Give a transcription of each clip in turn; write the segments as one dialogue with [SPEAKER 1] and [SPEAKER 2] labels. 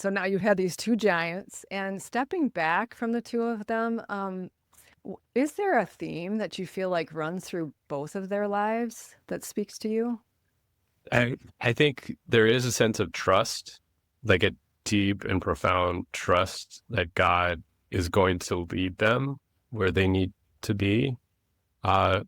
[SPEAKER 1] So now you had these two giants, and stepping back from the two of them, is there a theme that you feel like runs through both of their lives that speaks to you?
[SPEAKER 2] I think there is a sense of trust, like a deep and profound trust that God is going to lead them where they need to be. Uh,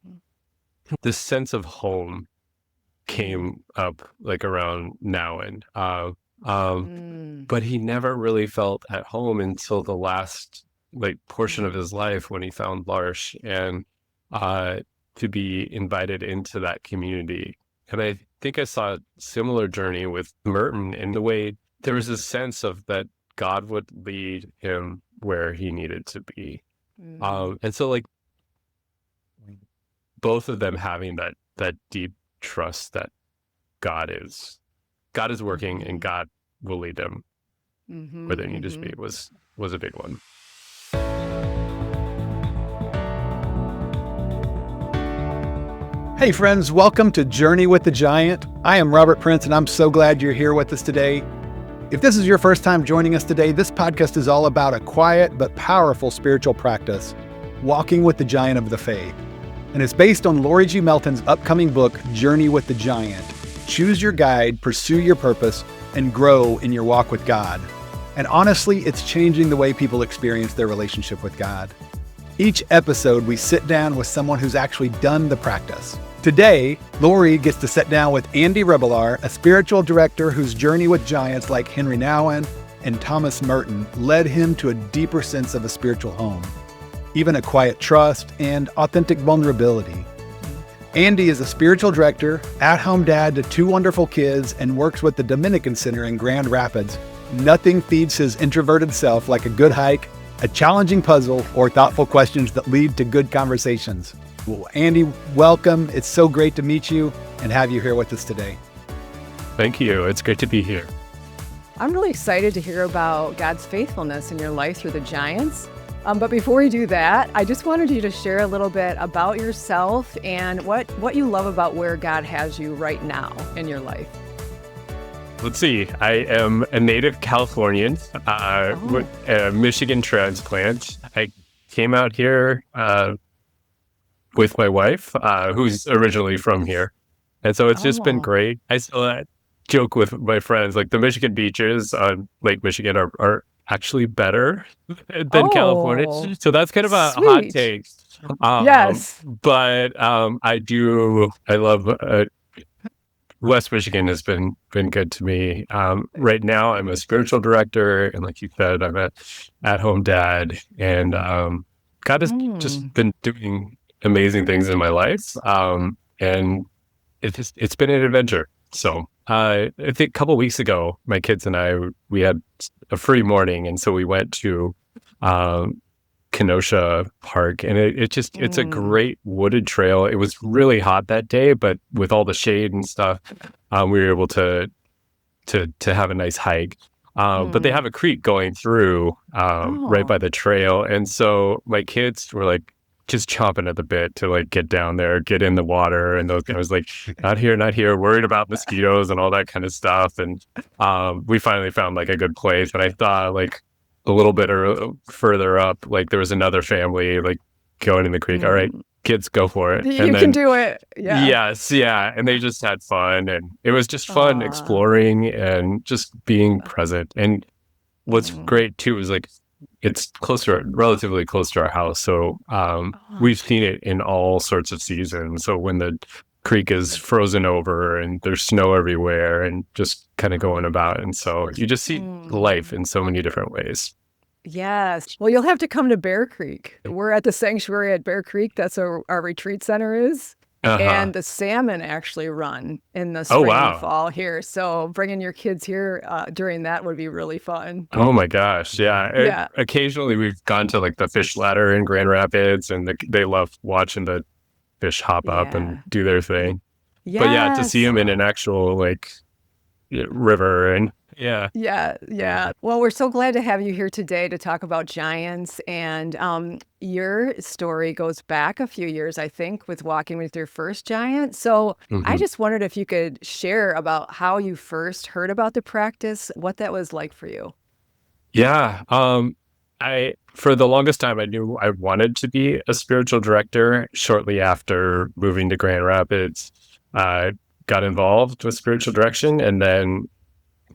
[SPEAKER 2] this sense of home
[SPEAKER 1] Mm.
[SPEAKER 2] came up like around Nouwen. Um,
[SPEAKER 1] Mm.
[SPEAKER 2] but he never really felt at home until the last like portion of
[SPEAKER 1] Mm.
[SPEAKER 2] his life when he found L'Arche and uh, to be invited into that community. And I think I saw a similar journey with Merton in the way there was a sense of that God would lead him where he needed to be.
[SPEAKER 1] Mm.
[SPEAKER 2] And so like both of them having that deep trust that God is working and
[SPEAKER 1] Mhm.
[SPEAKER 2] God will lead them where
[SPEAKER 1] Mhm.
[SPEAKER 2] they need to be
[SPEAKER 1] Mhm.
[SPEAKER 2] was a big one.
[SPEAKER 3] Hey friends, welcome to Journey with the Giant. I am Robert Prince and I'm so glad you're here with us today. If this is your first time joining us today, this podcast is all about a quiet but powerful spiritual practice, walking with the giant of the faith. And it's based on Lori G. Melton's upcoming book, Journey with the Giant. Choose your guide, pursue your purpose, and grow in your walk with God. And honestly, it's changing the way people experience their relationship with God. Each episode, we sit down with someone who's actually done the practice. Today, Lori gets to sit down with Andy Rebollar, a spiritual director whose journey with giants like Henri Nouwen and Thomas Merton led him to a deeper sense of a spiritual home, even a quiet trust and authentic vulnerability. Andy is a spiritual director, at-home dad to two wonderful kids, and works with the Dominican Center in Grand Rapids. Nothing feeds his introverted self like a good hike, a challenging puzzle, or thoughtful questions that lead to good conversations. Well, Andy, welcome. It's so great to meet you and have you here with us today.
[SPEAKER 2] Thank you. It's great to be here.
[SPEAKER 1] I'm really excited to hear about God's faithfulness in your life through the giants. But before we do that, I just wanted you to share a little bit about yourself and what you love about where God has you right now in your life.
[SPEAKER 2] Let's see. I am a native Californian with a Michigan transplant. I came out here with my wife, who's originally from here. And so it's just been
[SPEAKER 1] Oh.
[SPEAKER 2] great. I still joke with my friends, like the Michigan beaches on Lake Michigan are actually better than California.
[SPEAKER 1] Oh,
[SPEAKER 2] So that's kind of a hot
[SPEAKER 1] sweet.
[SPEAKER 2] take.
[SPEAKER 1] Yes.
[SPEAKER 2] But I love West Michigan has been good to me. Right now, I'm a spiritual director, and like you said, I'm a at-home dad, and God has just
[SPEAKER 1] Mm.
[SPEAKER 2] been doing amazing things in my life, and it's been an adventure. So I think a couple of weeks ago, my kids and I we had a free morning, and so we went to um, Kenosha Park, and it's a
[SPEAKER 1] Mm.
[SPEAKER 2] great wooded trail. It was really hot that day, but with all the shade and stuff, we were able to have a nice hike. But they
[SPEAKER 1] Mm.
[SPEAKER 2] have a creek going through right by
[SPEAKER 1] Oh.
[SPEAKER 2] the trail, and so my kids were like just chomping at the bit to like get down there, get in the water, and those guys like not here, worried about mosquitoes and all that kind of stuff. And we finally found like a good place, and I thought like a little bit or further up, like there was another family like going in the creek. All right,
[SPEAKER 1] Mm.
[SPEAKER 2] kids, go for it. And
[SPEAKER 1] You can
[SPEAKER 2] then
[SPEAKER 1] do it. Yeah.
[SPEAKER 2] yes, yeah, and they just had fun, and it was just fun
[SPEAKER 1] Uh,
[SPEAKER 2] exploring and just being present. And what's
[SPEAKER 1] mm.
[SPEAKER 2] great too is like it's relatively close to our house, so
[SPEAKER 1] Oh.
[SPEAKER 2] we've seen it in all sorts of seasons. So when the creek is frozen over and there's snow everywhere, and just kind of going about, and so you just see life
[SPEAKER 1] Mm.
[SPEAKER 2] in so many different ways.
[SPEAKER 1] Yes. Well, you'll have to come to Bear Creek. We're at the sanctuary at Bear Creek. That's where our retreat center is.
[SPEAKER 2] Uh-huh.
[SPEAKER 1] And the salmon actually run in the
[SPEAKER 2] Oh
[SPEAKER 1] spring and the
[SPEAKER 2] wow.
[SPEAKER 1] fall here. So bringing your kids here during that would be really fun.
[SPEAKER 2] Oh my gosh, yeah.
[SPEAKER 1] Yeah.
[SPEAKER 2] Occasionally we've gone to like the fish ladder in Grand Rapids, and they love watching the fish hop up and
[SPEAKER 1] Yeah.
[SPEAKER 2] do their thing. But yeah, to see
[SPEAKER 1] Yes.
[SPEAKER 2] them in an actual like river, and yeah.
[SPEAKER 1] Yeah, yeah. Well, we're so glad to have you here today to talk about giants. And your story goes back a few years, I think, with walking with your first giant. So I
[SPEAKER 2] hmm
[SPEAKER 1] just wondered if you could share about how you first heard about the practice, what that was like for you.
[SPEAKER 2] Yeah. For the longest time, I knew I wanted to be a spiritual director. Shortly after moving to Grand Rapids, got involved with spiritual direction, and then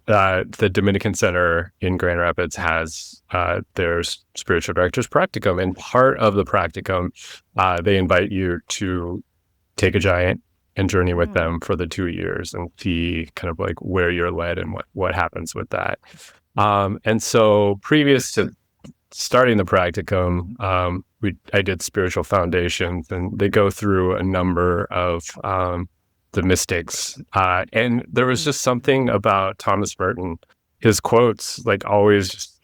[SPEAKER 2] the Dominican Center in Grand Rapids has their spiritual directors practicum, and part of the practicum, they invite you to take a giant and journey with them for the 2 years and see kind of like where you're led and what happens with that. And so previous to starting the practicum, I did spiritual foundations, and they go through a number of the mystics. And there was just something about Thomas Merton, his quotes, like always just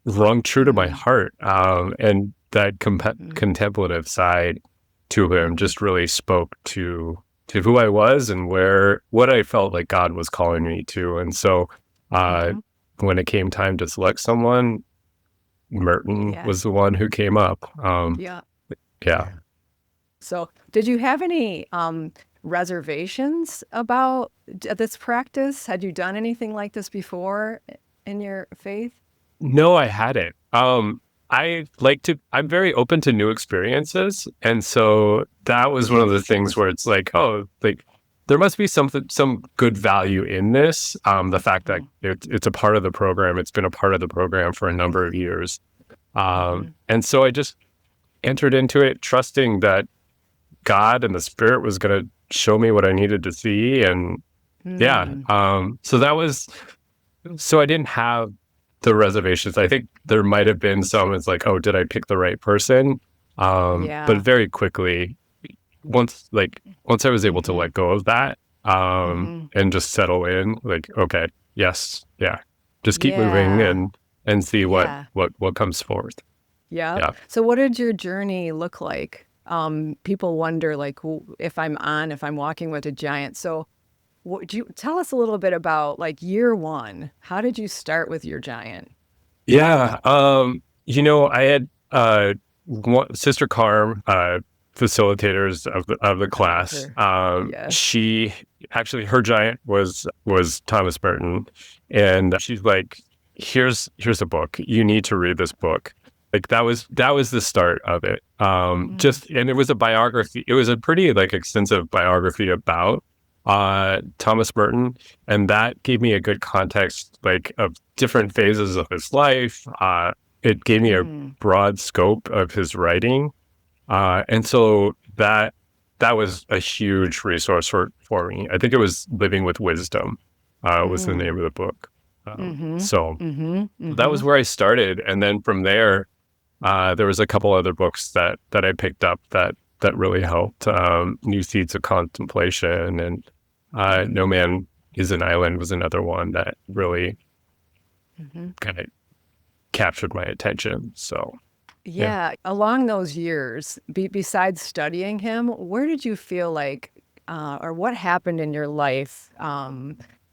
[SPEAKER 2] rung true to my heart. And that contemplative side to him just really spoke to who I was and what I felt like God was calling me to. And so when it came time to select someone, Merton was the one who came up. Yeah.
[SPEAKER 1] So did you have any reservations about this practice? Had you done anything like this before in your faith?
[SPEAKER 2] No, I hadn't. I'm very open to new experiences. And so that was one of the things where it's like, oh, like there must be some good value in this. The fact that it's a part of the program, it's been a part of the program for a number of years. And so I just entered into it trusting that God and the Spirit was going to show me what I needed to see. And so I didn't have the reservations. I think there might have been some, it's like, oh, did I pick the right person? But very quickly, once I was able to let go of that, and just settle in, like, okay, yes, just keep moving and see what comes forth.
[SPEAKER 1] Yeah. So what did your journey look like? People wonder, like, if I'm walking with a giant. So would you tell us a little bit about like year one? How did you start with your giant?
[SPEAKER 2] Yeah. I had Sister Carm, facilitators of the class. She actually, her giant was Thomas Merton, and she's like, here's a book. You need to read this book. Like that was the start of it. And it was a biography. It was a pretty like extensive biography about Thomas Merton, and that gave me a good context, like of different phases of his life. It gave me a broad scope of his writing, and so that was a huge resource for me. I think it was Living with Wisdom was the name of the book. So that was where I started, and then from there, there was a couple other books that I picked up that really helped. New Seeds of Contemplation and No Man is an Island was another one that really kind of captured my attention. So
[SPEAKER 1] along those years, besides studying him, where did you feel like, or what happened in your life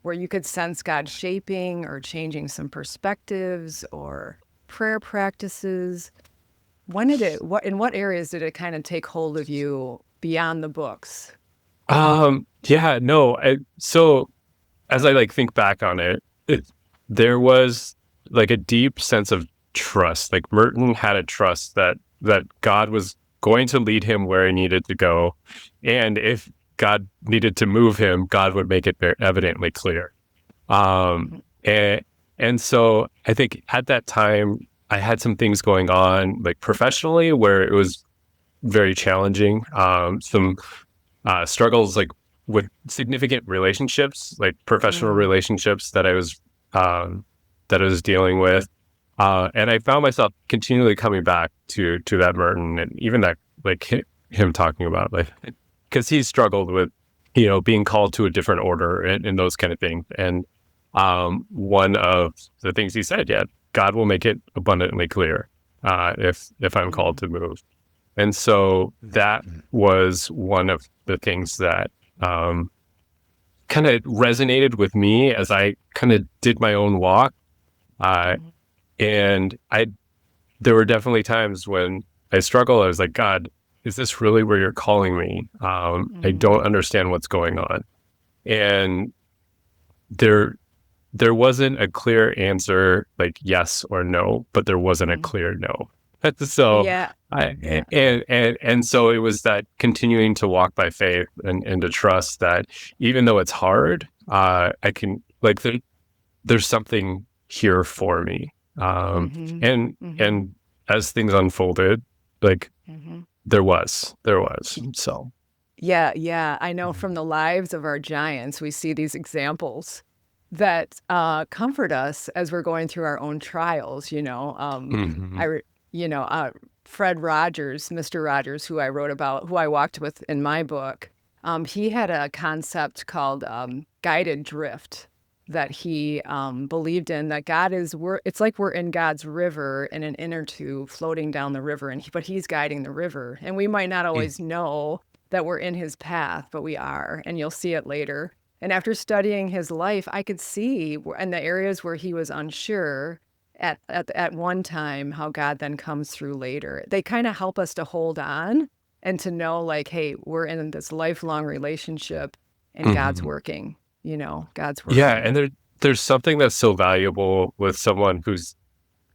[SPEAKER 1] where you could sense God shaping or changing some perspectives or prayer practices? In what areas did it kind of take hold of you beyond the books?
[SPEAKER 2] So as I like think back on it, there was like a deep sense of trust. Like Merton had a trust that God was going to lead him where he needed to go. And if God needed to move him, God would make it very evidently clear. And so I think at that time, I had some things going on like professionally where it was very challenging. Some struggles like with significant relationships, like professional relationships that I was dealing with. And I found myself continually coming back to that Merton, and even that like him talking about like, because he struggled with, being called to a different order and those kind of things. And one of the things he said, God will make it abundantly clear if I'm called to move. And so that was one of the things that kind of resonated with me as I kind of did my own walk. And there were definitely times when I struggled. I was like, God, is this really where you're calling me? I don't understand what's going on. And there there wasn't a clear answer, like yes or no, but there wasn't a clear no. So
[SPEAKER 1] Yeah.
[SPEAKER 2] and so it was that continuing to walk by faith and to trust that even though it's hard, I can like there's something here for me. And as things unfolded, like there was. So
[SPEAKER 1] Yeah. I know from the lives of our giants, we see these examples that comfort us as we're going through our own trials. Fred Rogers, Mr. Rogers, who I wrote about, who I walked with in my book, he had a concept called guided drift that he believed in, that it's like we're in God's river in an inner tube floating down the river, but he's guiding the river. And we might not always know that we're in his path, but we are, and you'll see it later. And after studying his life, I could see in the areas where he was unsure at one time how God then comes through later. They kind of help us to hold on and to know, like, hey, we're in this lifelong relationship and God's working, God's working.
[SPEAKER 2] yeah, and there's something that's so valuable with someone who's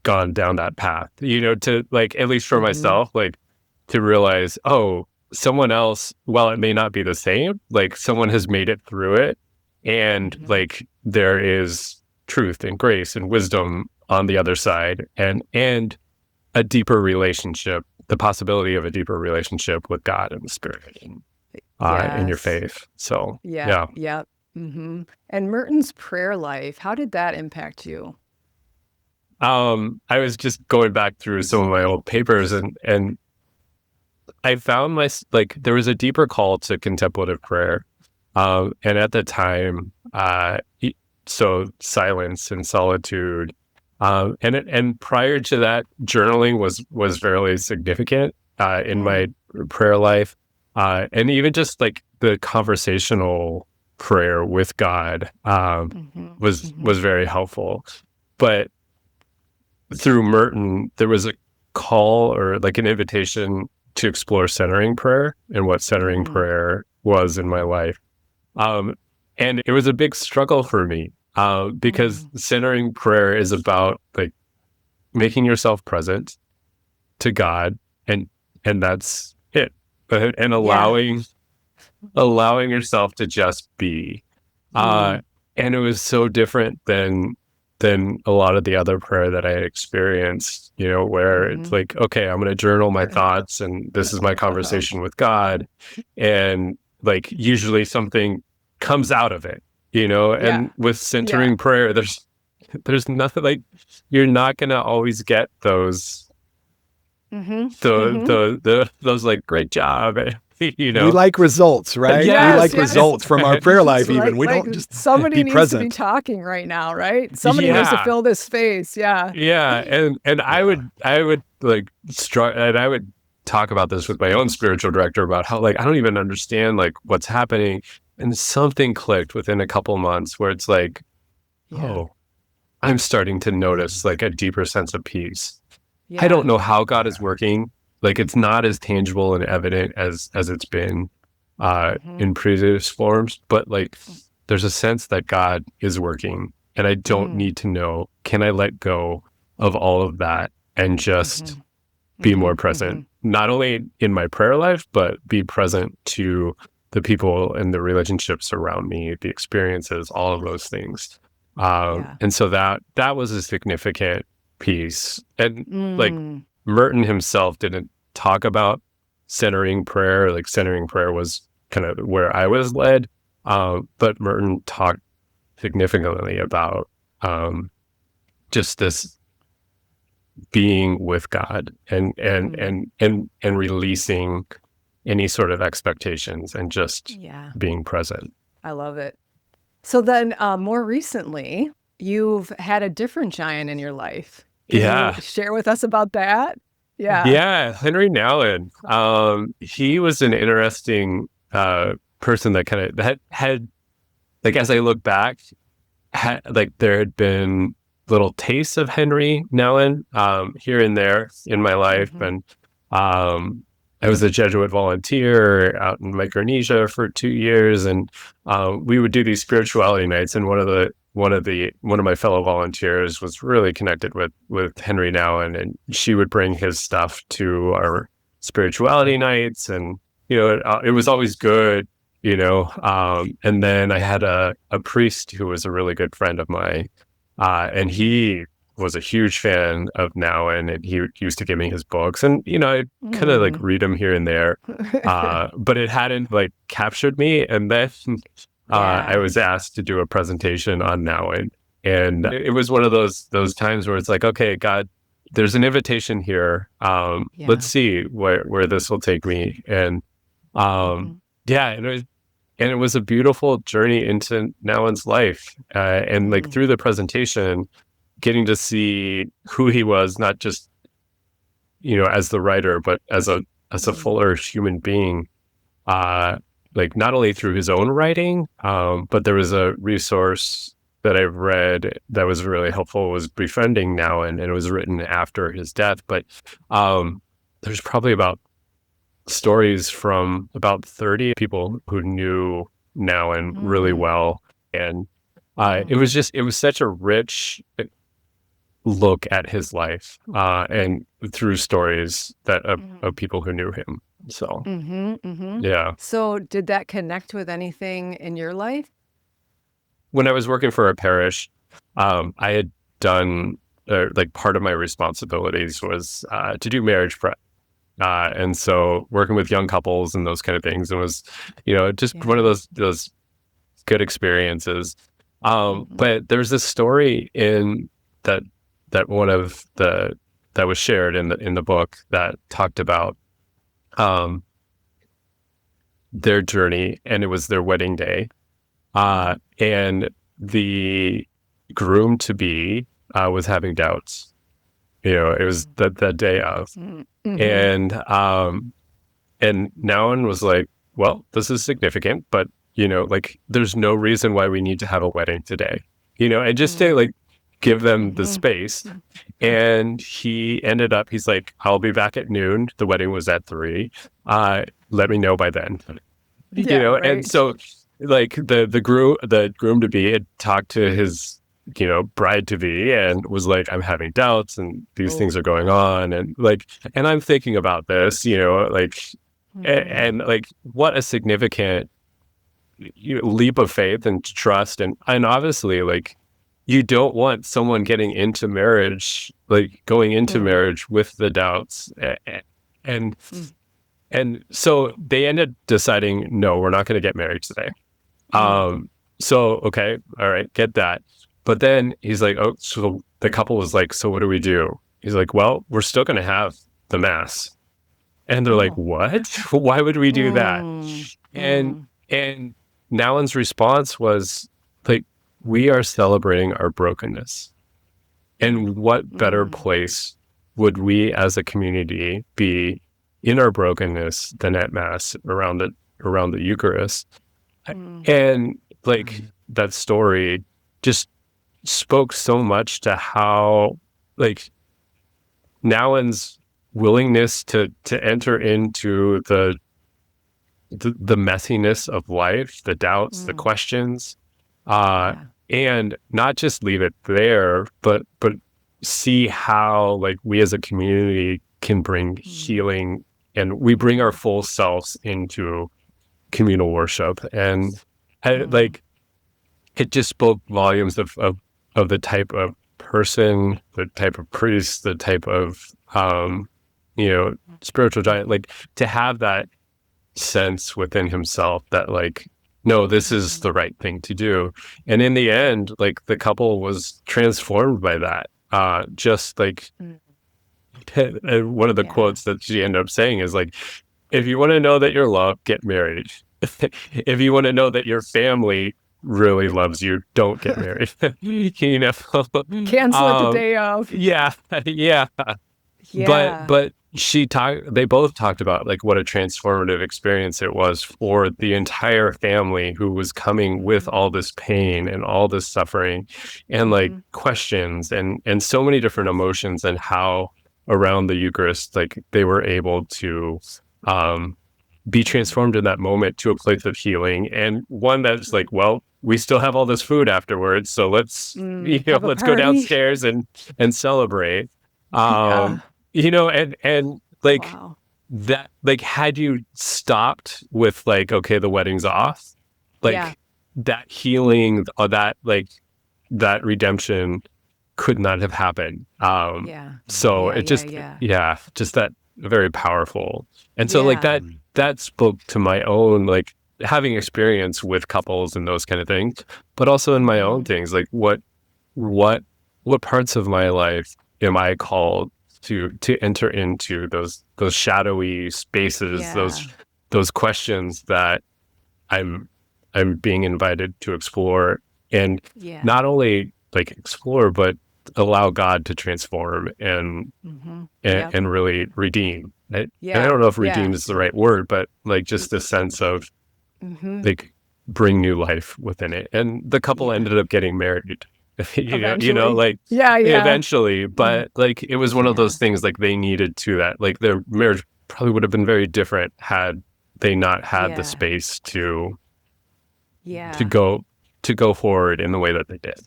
[SPEAKER 2] gone down that path, to like, at least for myself, like to realize, oh, someone else, while it may not be the same, like someone has made it through it, and like there is truth and grace and wisdom on the other side, and a deeper relationship, the possibility of a deeper relationship with God and the Spirit in your faith. So
[SPEAKER 1] yeah. And Merton's prayer life, how did that impact you?
[SPEAKER 2] I was just going back through some of my old papers, and I found there was a deeper call to contemplative prayer, and at the time, so silence and solitude, and prior to that, journaling was fairly significant in my prayer life, and even just like the conversational prayer with God was very helpful. But through Merton, there was a call or like an invitation to explore centering prayer and what centering prayer was in my life. And it was a big struggle for me because centering prayer is about like making yourself present to God, and that's it. And allowing yourself to just be. And it was so different than a lot of the other prayer that I had experienced, where it's like, okay, I'm going to journal my thoughts and this is my conversation with God. And like, usually something comes out of it, and with centering prayer, there's nothing, like, you're not going to always get those, those like, great job. We
[SPEAKER 3] like results, right?
[SPEAKER 1] Yes,
[SPEAKER 3] we like results from our prayer life. Even we don't just
[SPEAKER 1] somebody
[SPEAKER 3] be
[SPEAKER 1] needs
[SPEAKER 3] present.
[SPEAKER 1] to be talking right now, right? Somebody needs to fill this space. Yeah.
[SPEAKER 2] And I would like and I would talk about this with my own spiritual director about how, like, I don't even understand like what's happening, and something clicked within a couple months where it's like, oh, I'm starting to notice like a deeper sense of peace. I don't know how God is working. Like, it's not as tangible and evident as it's been in previous forms, but like there's a sense that God is working, and I don't need to know. Can I let go of all of that and just be more present, not only in my prayer life, but be present to the people and the relationships around me, the experiences, all of those things. And so that was a significant piece. And like, Merton himself didn't talk about centering prayer. Like, centering prayer was kind of where I was led. But Merton talked significantly about just this being with God and releasing any sort of expectations and just being present.
[SPEAKER 1] I love it. So then more recently, you've had a different giant in your life. Can you share with us about that?
[SPEAKER 2] Yeah, Henri Nouwen. He was an interesting person that kind of that had, like, as I look back, like there had been little tastes of Henri Nouwen here and there in my life, and I was a Jesuit volunteer out in Micronesia for 2 years, and we would do these spirituality nights. And one of one of my fellow volunteers was really connected with Henri Nouwen, and she would bring his stuff to our spirituality nights, and it was always good, and then I had a priest who was a really good friend of mine, and he was a huge fan of Nouwen, and he used to give me his books, and I kind of like read them here and there, but it hadn't like captured me. And then I was asked to do a presentation on Nouwen, and it was one of those times where it's like, okay, God, there's an invitation here. Let's see where this will take me. And and it was a beautiful journey into Nouwen's life, and like through the presentation, getting to see who he was, not just as the writer, but as a fuller human being. Like not only through his own writing, but there was a resource that I've read that was really helpful, was Befriending Nouwen, and it was written after his death. But there's probably about stories from about 30 people who knew Nouwen really well. And it was such a rich look at his life, and through stories that of people who knew him. So, yeah.
[SPEAKER 1] So did that connect with anything in your life?
[SPEAKER 2] When I was working for a parish, I had done, like part of my responsibilities was to do marriage prep. And so working with young couples and those kind of things, it was, just one of those good experiences. But there's this story in that one of that was shared in the book that talked about their journey, and it was their wedding day, and the groom to be was having doubts. It was the day of, and Nouwen was like, well, this is significant, but like there's no reason why we need to have a wedding today, and just to like give them the space. And he ended up, he's like, I'll be back at noon. The wedding was at 3. Let me know by then.
[SPEAKER 1] Right.
[SPEAKER 2] And so like the groom to be had talked to his, bride to be, and was like, I'm having doubts and these things are going on. And like, and I'm thinking about this, like, and like, what a significant leap of faith and trust. And obviously like, you don't want someone getting into marriage, like going into marriage with the doubts. And so they ended deciding, no, we're not going to get married today. So, okay, all right, get that. But then he's like, oh, so the couple was like, so what do we do? He's like, well, we're still going to have the mass. And they're like, what? Why would we do that? And Nouwen's response was like, we are celebrating our brokenness. And what better place would we as a community be in our brokenness than at Mass around the Eucharist? And like that story just spoke so much to how like Nouwen's willingness to enter into the messiness of life, the doubts, the questions, and not just leave it there, but see how like we as a community can bring healing, and we bring our full selves into communal worship. And like it just spoke volumes of the type of person, the type of priest, the type of spiritual giant, like to have that sense within himself that like, no, this is the right thing to do. And in the end, like the couple was transformed by that. Just like one of the quotes that she ended up saying is like, if you want to know that you're loved, get married. If you want to know that your family really loves you, don't get married.
[SPEAKER 1] Cancel it the day of.
[SPEAKER 2] Yeah. But they both talked about like what a transformative experience it was for the entire family who was coming with all this pain and all this suffering and like questions and so many different emotions, and how around the Eucharist, like they were able to be transformed in that moment to a place of healing, and one that's like, well, we still have all this food afterwards, so let's
[SPEAKER 1] Have a
[SPEAKER 2] let's go
[SPEAKER 1] party.
[SPEAKER 2] downstairs and celebrate.
[SPEAKER 1] Yeah.
[SPEAKER 2] And like
[SPEAKER 1] Wow.
[SPEAKER 2] that, like, had you stopped with like, okay, the wedding's off,
[SPEAKER 1] Yeah.
[SPEAKER 2] like that healing or that redemption could not have happened.
[SPEAKER 1] Yeah.
[SPEAKER 2] So
[SPEAKER 1] Yeah.
[SPEAKER 2] it
[SPEAKER 1] Yeah.
[SPEAKER 2] just,
[SPEAKER 1] Yeah.
[SPEAKER 2] yeah, just that very powerful. And so like
[SPEAKER 1] Yeah.
[SPEAKER 2] that spoke to my own, like, having experience with couples and those kind of things, but also in my own things, like what parts of my life am I called to enter into those shadowy spaces,
[SPEAKER 1] Yeah.
[SPEAKER 2] those questions that I'm being invited to explore, and
[SPEAKER 1] Yeah.
[SPEAKER 2] not only like explore, but allow God to transform and
[SPEAKER 1] Yep.
[SPEAKER 2] and really redeem. And I
[SPEAKER 1] Yeah.
[SPEAKER 2] don't know if
[SPEAKER 1] Yeah.
[SPEAKER 2] redeem is the right word, but like just the sense of like bring new life within it. And the couple
[SPEAKER 1] Yeah.
[SPEAKER 2] ended up getting married.
[SPEAKER 1] Eventually.
[SPEAKER 2] Like
[SPEAKER 1] Yeah. Yeah.
[SPEAKER 2] eventually, but like it was one of those things, like they needed to that, like their marriage probably would have been very different had they not had the
[SPEAKER 1] Yeah.
[SPEAKER 2] space to
[SPEAKER 1] Yeah.
[SPEAKER 2] go forward in the way that they did.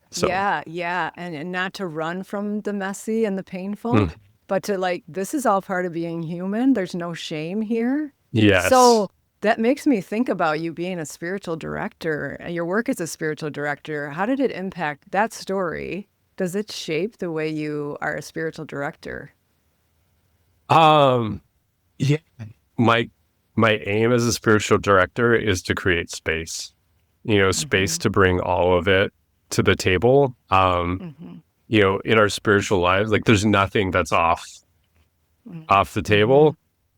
[SPEAKER 2] So
[SPEAKER 1] Yeah. Yeah. And not to run from the messy and the painful,
[SPEAKER 2] mm,
[SPEAKER 1] but to like, this is all part of being human. There's no shame here.
[SPEAKER 2] yes.
[SPEAKER 1] So that makes me think about you being a spiritual director, your work as a spiritual director. How did it impact that story? Does it shape the way you are a spiritual director?
[SPEAKER 2] um yeah, my aim as a spiritual director is to create space, space to bring all of it to the table. In our spiritual lives, like there's nothing that's off the table.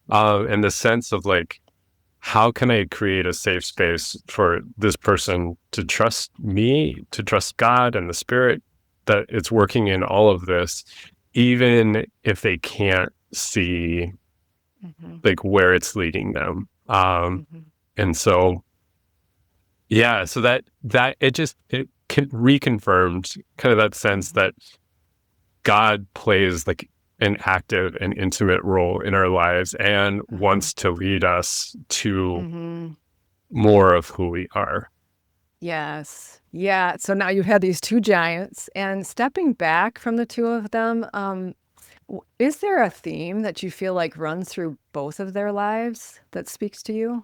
[SPEAKER 2] And the sense of like, how can I create a safe space for this person to trust me, to trust God and the Spirit, that it's working in all of this, even if they can't see like where it's leading them. And so, yeah, so that it reconfirmed kind of that sense that God plays like an active and intimate role in our lives and wants to lead us to more of who we are.
[SPEAKER 1] Yes. Yeah. So now you've had these two giants, and stepping back from the two of them, is there a theme that you feel like runs through both of their lives that speaks to you?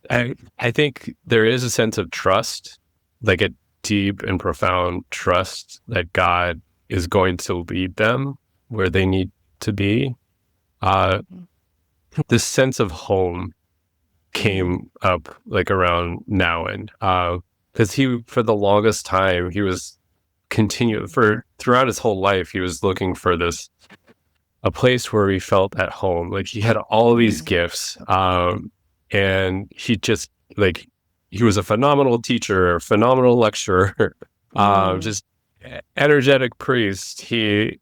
[SPEAKER 2] I think there is a sense of trust, like a deep and profound trust that God is going to lead them where they need to be. This sense of home came up like around Nouwen, because he, for the longest time, he was throughout his whole life, he was looking for a place where he felt at home. Like he had all these gifts, and he just like, he was a phenomenal teacher, a phenomenal lecturer, just energetic priest. He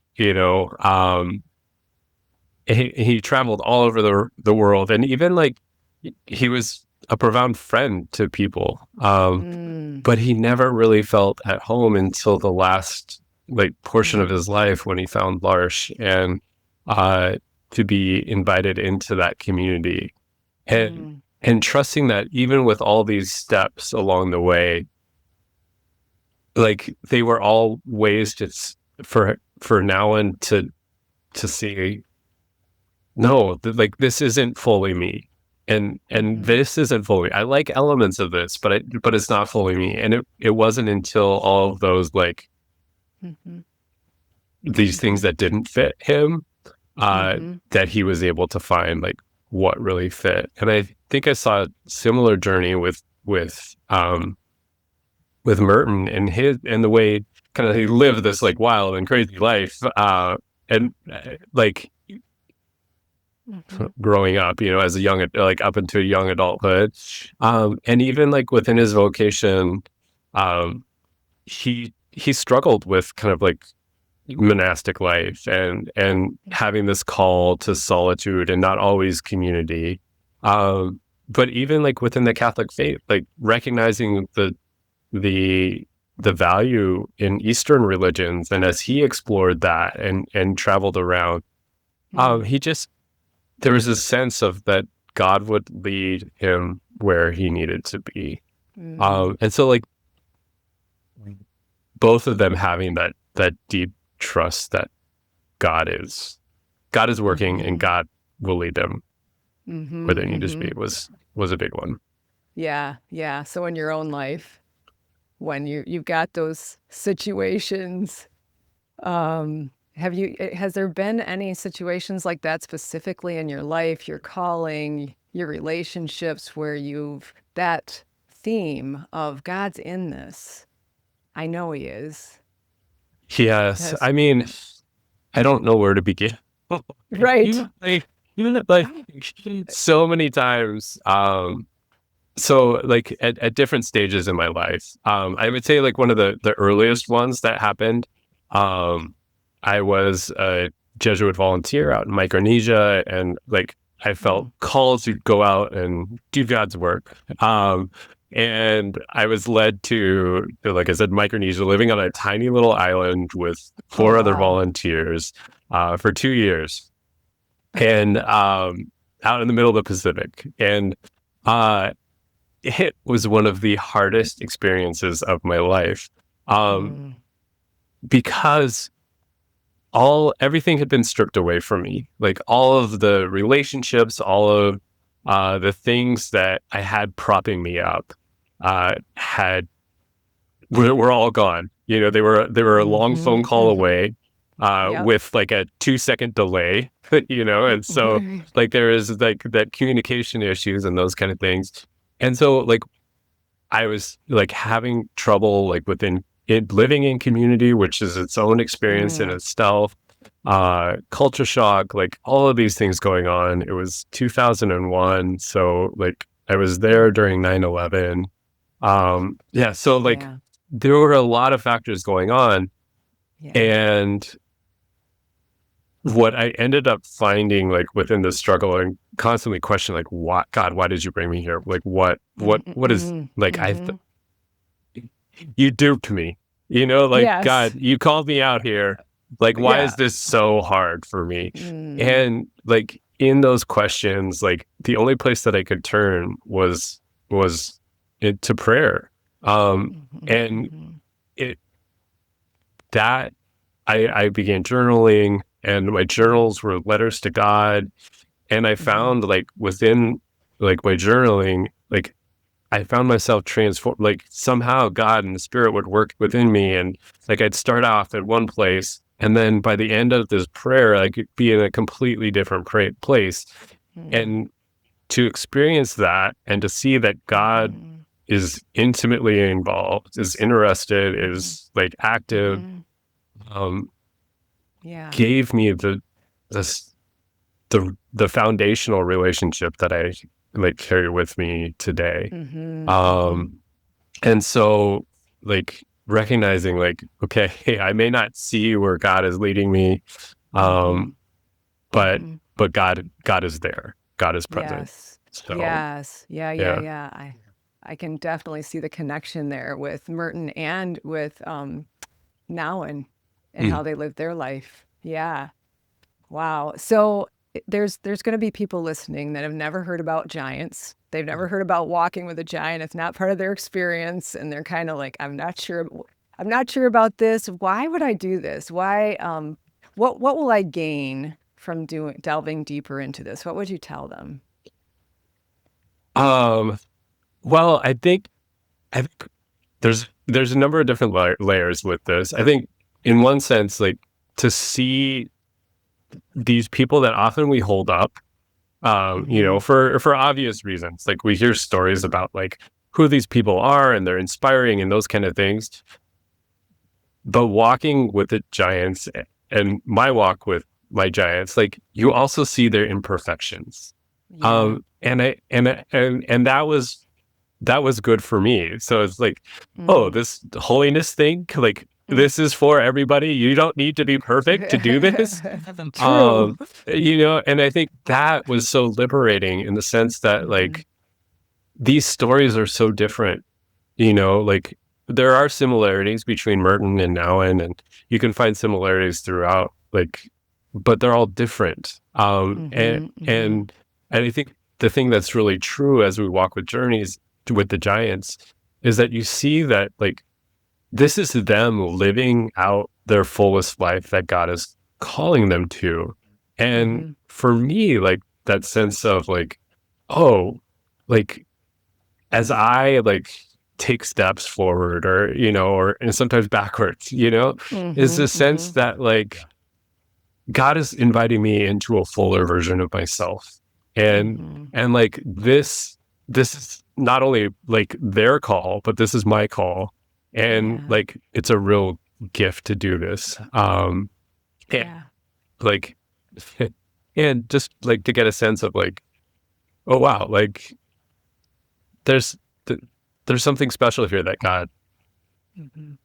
[SPEAKER 2] traveled all over the world, and even like he was a profound friend to people. But he never really felt at home until the last like portion of his life, when he found L'Arche, and to be invited into that community, and trusting that even with all these steps along the way, like they were all ways for Nouwen to see, no, like this isn't fully me, and this isn't fully. I like elements of this, but it's not fully me. And it wasn't until all of those like these things that didn't fit him that he was able to find like what really fit. And I think I saw a similar journey with Merton and the way kind of he lived this like wild and crazy life, like growing up, as a young, like up into young adulthood, and even like within his vocation, he struggled with kind of like monastic life and having this call to solitude and not always community, but even like within the Catholic faith, like recognizing the value in Eastern religions. And as he explored that and traveled around, there was a sense of that God would lead him where he needed to be. And so like both of them having that deep trust that God is working and God will lead them where they need to be was a big one.
[SPEAKER 1] Yeah. So in your own life, when you've got those situations, has there been any situations like that specifically in your life, your calling, your relationships, where that theme of God's in this? I know he is.
[SPEAKER 2] Yes. I mean, I don't know where to begin.
[SPEAKER 1] Right.
[SPEAKER 2] Even like so many times. So like at different stages in my life, I would say like one of the earliest ones that happened, I was a Jesuit volunteer out in Micronesia, and like I felt called to go out and do God's work. And I was led to, like I said, Micronesia, living on a tiny little island with 4 other volunteers for 2 years, and out in the middle of the Pacific. And it was one of the hardest experiences of my life, because everything had been stripped away from me. Like all of the relationships, all of the things that I had propping me up were all gone. You know, they were a long phone call away, with like a 2-second delay, you know, and so like there is like that communication issues and those kind of things. And so like I was like having trouble like within it, living in community, which is its own experience in itself, culture shock, like all of these things going on. It was 2001. So like I was there during 9/11. So like there were a lot of factors going on. And what I ended up finding like within the struggle and constantly questioning like, what, God, why did you bring me here? Like what is like, you duped me, you know, like, God, you called me out here. Like, why is this so hard for me? And like in those questions, like the only place that I could turn was to prayer. And I began journaling, and my journals were letters to God. And I found like within like my journaling, like I found myself transformed, like somehow God and the Spirit would work within me. And like I'd start off at one place, and then by the end of this prayer, I could be in a completely different place. And to experience that and to see that God is intimately involved, is interested, is like active, gave me the foundational relationship that I like carry with me today. And so like recognizing like, okay, hey, I may not see where God is leading me, but God is there. God is present.
[SPEAKER 1] Yes.
[SPEAKER 2] So,
[SPEAKER 1] Yes. Yeah. I can definitely see the connection there with Merton and with Nouwen and how they live their life. Yeah. Wow. So there's going to be people listening that have never heard about giants. They've never heard about walking with a giant. It's not part of their experience, and they're kind of like, I'm not sure about this. Why would I do this? Why what will I gain from delving deeper into this? What would you tell them?
[SPEAKER 2] Well, I think there's a number of different layers with this. I think in one sense, like to see these people that often we hold up, you know, for obvious reasons. Like we hear stories about like who these people are, and they're inspiring and those kind of things. But walking with the giants and my walk with my giants, like you also see their imperfections. And that was good for me. So it's like, oh, this holiness thing, like this is for everybody. You don't need to be perfect to do this.
[SPEAKER 1] True.
[SPEAKER 2] You know, and I think that was so liberating in the sense that like these stories are so different, you know, like there are similarities between Merton and Nouwen, and you can find similarities throughout, like, but they're all different. And I think the thing that's really true as we walk with journeys with the giants is that you see that like this is them living out their fullest life that God is calling them to. And for me, like that sense of like, oh, like as I like take steps forward or, and sometimes backwards, is the sense that like God is inviting me into a fuller version of myself. And like this is not only like their call, but this is my call. And like, it's a real gift to do this. And like, and just like to get a sense of like, oh, wow, like there's something special here that God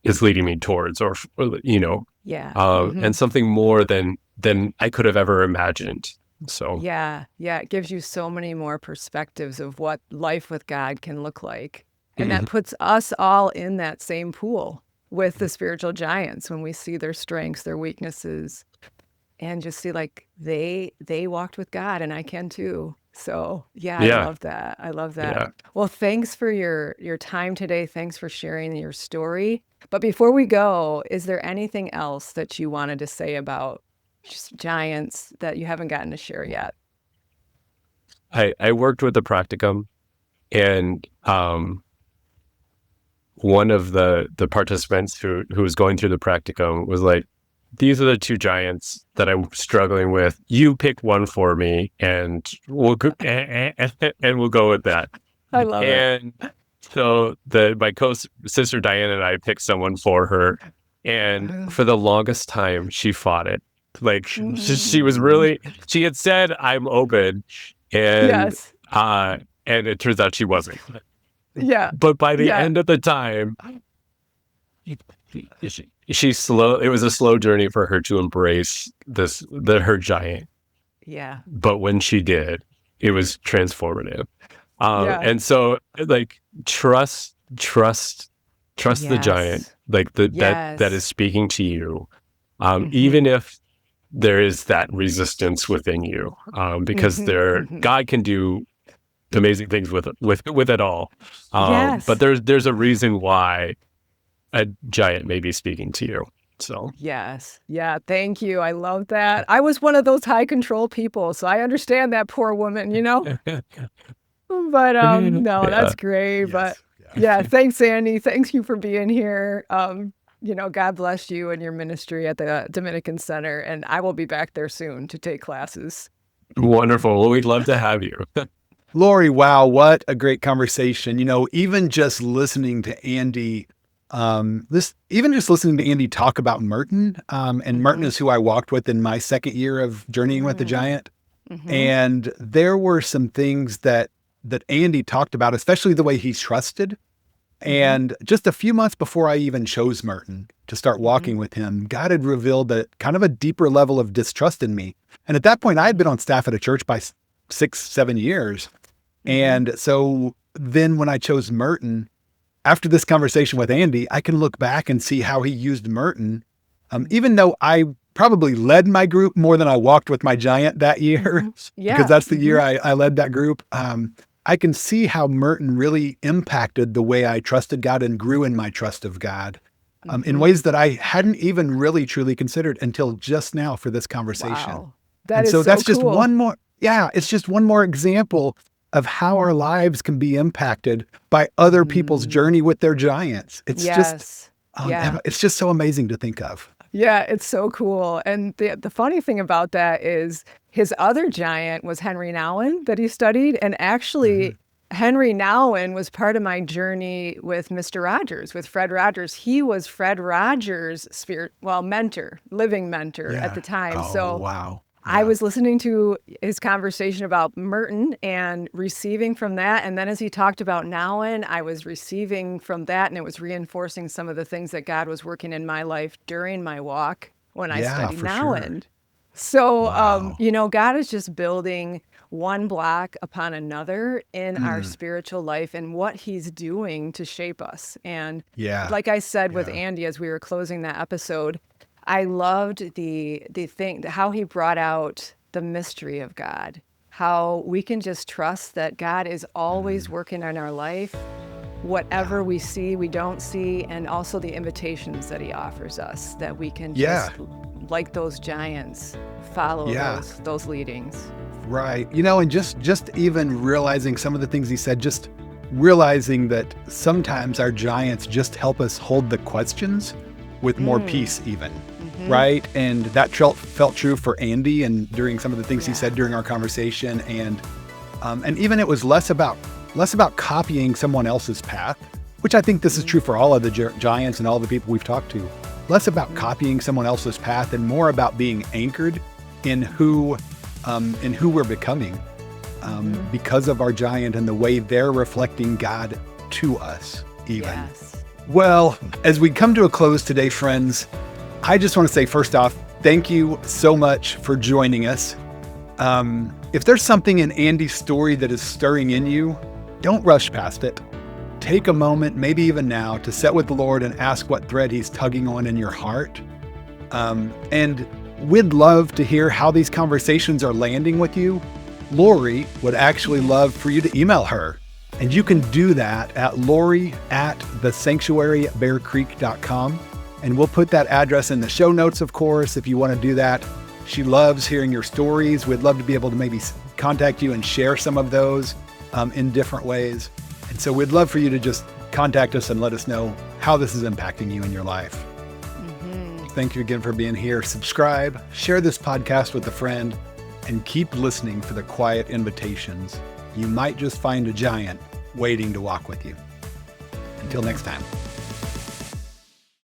[SPEAKER 2] is leading me towards, or and something more than I could have ever imagined. So
[SPEAKER 1] it gives you so many more perspectives of what life with God can look like, and that puts us all in that same pool with the spiritual giants when we see their strengths, their weaknesses, and just see like they walked with God, and I can too. So I love that. I love that.
[SPEAKER 2] Yeah.
[SPEAKER 1] Well, thanks for your time today. Thanks for sharing your story. But before we go, is there anything else that you wanted to say about just giants that you haven't gotten to share yet?
[SPEAKER 2] I worked with the practicum, and one of the participants who was going through the practicum was like, these are the two giants that I'm struggling with. You pick one for me, and we'll go, and we'll go with that.
[SPEAKER 1] I love it.
[SPEAKER 2] And so my sister Diana and I picked someone for her, and for the longest time she fought it. Like she was really, she had said, "I'm open," and and it turns out she wasn't.
[SPEAKER 1] Yeah.
[SPEAKER 2] But by the end of the time, she slow. It was a slow journey for her to embrace her giant.
[SPEAKER 1] Yeah.
[SPEAKER 2] But when she did, it was transformative. And so, like, trust the giant, like that is speaking to you, even if there is that resistance within you, because God can do amazing things with it all. But there's a reason why a giant may be speaking to you. So
[SPEAKER 1] yes. Yeah. Thank you. I love that. I was one of those high control people, so I understand that poor woman, But no, that's great. Yes. But thanks, Andy. Thanks you for being here. God bless you and your ministry at the Dominican Center, and I will be back there soon to take classes.
[SPEAKER 2] Wonderful. Well, we'd love to have you.
[SPEAKER 3] Lori, wow, what a great conversation. Even just listening to Andy, listening to Andy talk about Merton, and Merton is who I walked with in my second year of journeying with the giant. And there were some things that Andy talked about, especially the way he trusted. And just a few months before I even chose Merton to start walking with him, God had revealed kind of a deeper level of distrust in me. And at that point, I had been on staff at a church by 6-7 years. And so then when I chose Merton, after this conversation with Andy, I can look back and see how he used Merton, even though I probably led my group more than I walked with my giant that year, because that's the year I led that group. I can see how Merton really impacted the way I trusted God and grew in my trust of God in ways that I hadn't even really truly considered until just now for this conversation.
[SPEAKER 1] Wow.
[SPEAKER 3] That's
[SPEAKER 1] cool.
[SPEAKER 3] just one more. Yeah, it's just one more example of how our lives can be impacted by other people's journey with their giants. It's it's just so amazing to think of.
[SPEAKER 1] Yeah, it's so cool. And the funny thing about that is his other giant was Henri Nouwen that he studied. And actually, Henri Nouwen was part of my journey with Mr. Rogers, with Fred Rogers. He was Fred Rogers' living mentor at the time.
[SPEAKER 3] Oh, wow.
[SPEAKER 1] I was listening to his conversation about Merton and receiving from that. And then as he talked about Nouwen, I was receiving from that, and it was reinforcing some of the things that God was working in my life during my walk when I studied Nouwen. So, God is just building one block upon another in our spiritual life and what he's doing to shape us. And like I said with Andy, as we were closing that episode, I loved the thing, how he brought out the mystery of God, how we can just trust that God is always working in our life whatever we see, we don't see, and also the invitations that he offers us, that we can
[SPEAKER 3] Yeah.
[SPEAKER 1] just, like those giants, follow
[SPEAKER 3] Yeah.
[SPEAKER 1] those leadings.
[SPEAKER 3] Right. And just even realizing some of the things he said, just realizing that sometimes our giants just help us hold the questions with more peace even. Right. And that felt true for Andy and during some of the things he said during our conversation. And even it was less about copying someone else's path, which I think this is true for all of the giants and all the people we've talked to. Less about copying someone else's path and more about being anchored in who we're becoming because of our giant and the way they're reflecting God to us even.
[SPEAKER 1] Yes.
[SPEAKER 3] Well, as we come to a close today, friends, I just want to say, first off, thank you so much for joining us. If there's something in Andy's story that is stirring in you, don't rush past it. Take a moment, maybe even now, to sit with the Lord and ask what thread he's tugging on in your heart. And we'd love to hear how these conversations are landing with you. Lori would actually love for you to email her. And you can do that at lori@thesanctuarybearcreek.com. And we'll put that address in the show notes, of course, if you want to do that. She loves hearing your stories. We'd love to be able to maybe contact you and share some of those in different ways. And so we'd love for you to just contact us and let us know how this is impacting you in your life. Thank you again for being here. Subscribe, share this podcast with a friend, and keep listening for the quiet invitations. You might just find a giant waiting to walk with you. Until next time.